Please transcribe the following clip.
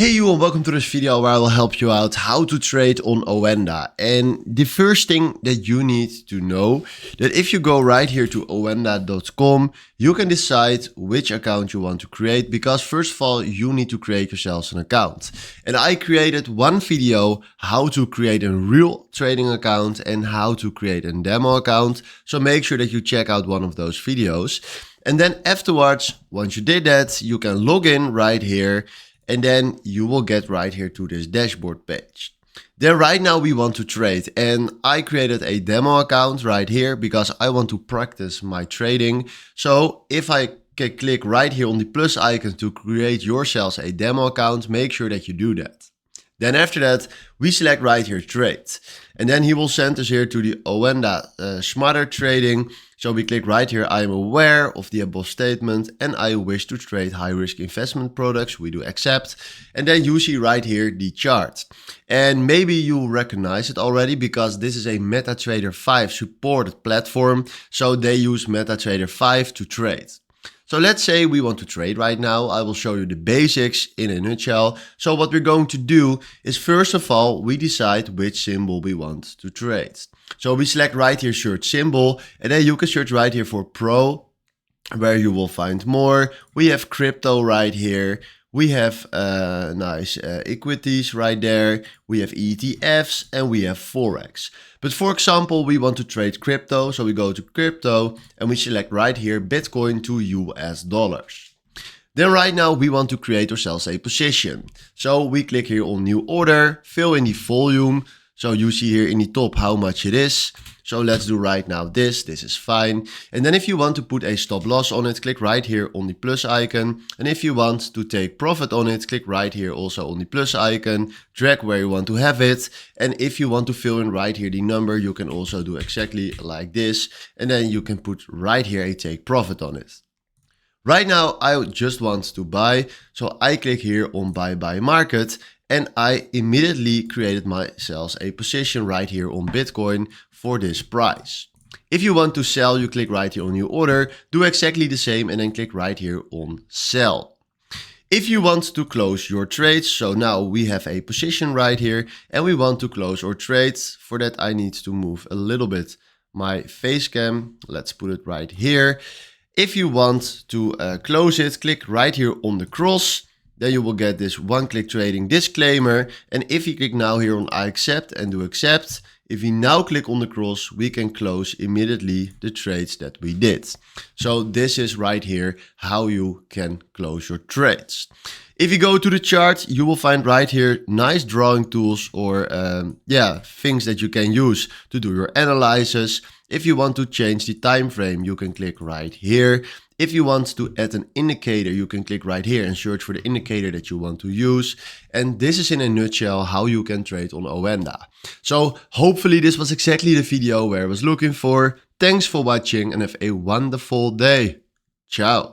Hey you and welcome to this video where I will help you out how to trade on Oanda. And the first thing that you need to know, that if you go right here to oanda.com, you can decide which account you want to create, because first of all you need to create yourselves an account. And I created one video how to create a real trading account and how to create a demo account. So make sure that you check out one of those videos. And then afterwards, once you did that, you can log in right here. And then you will get right here to this dashboard page. Then right now we want to trade, and I created a demo account right here because I want to practice my trading. So if I can click right here on the plus icon to create yourselves a demo account, make sure that you do that. Then after that, we select right here trade. And then he will send us here to the Oanda Smarter Trading. So we click right here, I am aware of the above statement and I wish to trade high risk investment products. We do accept. And then you see right here the chart. And maybe you recognize it already because this is a MetaTrader 5 supported platform. So they use MetaTrader 5 to trade. So let's say we want to trade right now. I will show you the basics in a nutshell. So what we're going to do is first of all, we decide which symbol we want to trade. So we select right here search symbol, and then you can search right here for Pro, where you will find more. We have crypto right here. We have nice equities right there. We have ETFs and we have Forex. But for example, we want to trade crypto. So we go to crypto and we select right here Bitcoin to US dollars. Then right now we want to create ourselves a position. So we click here on new order, fill in the volume. So you see here in the top how much it is. So let's do right now this is fine. And then if you want to put a stop loss on it, click right here on the plus icon. And if you want to take profit on it, click right here also on the plus icon, drag where you want to have it. And if you want to fill in right here the number, you can also do exactly like this. And then you can put right here a take profit on it. Right now, I just want to buy. So I click here on buy market. And I immediately created myself a position right here on Bitcoin for this price. If you want to sell, you click right here on new order, do exactly the same and then click right here on sell. If you want to close your trades, so now we have a position right here and we want to close our trades. For that, I need to move a little bit my face cam. Let's put it right here. If you want to close it, click right here on the cross. Then you will get this one-click trading disclaimer. And if you click now here on I accept and do accept, if you now click on the cross, we can close immediately the trades that we did. So this is right here how you can close your trades. If you go to the chart, you will find right here nice drawing tools or things that you can use to do your analysis. If you want to change the time frame, you can click right here. If you want to add an indicator, you can click right here and search for the indicator that you want to use. And this is in a nutshell how you can trade on Oanda. So hopefully this was exactly the video where I was looking for. Thanks for watching and have a wonderful day. Ciao.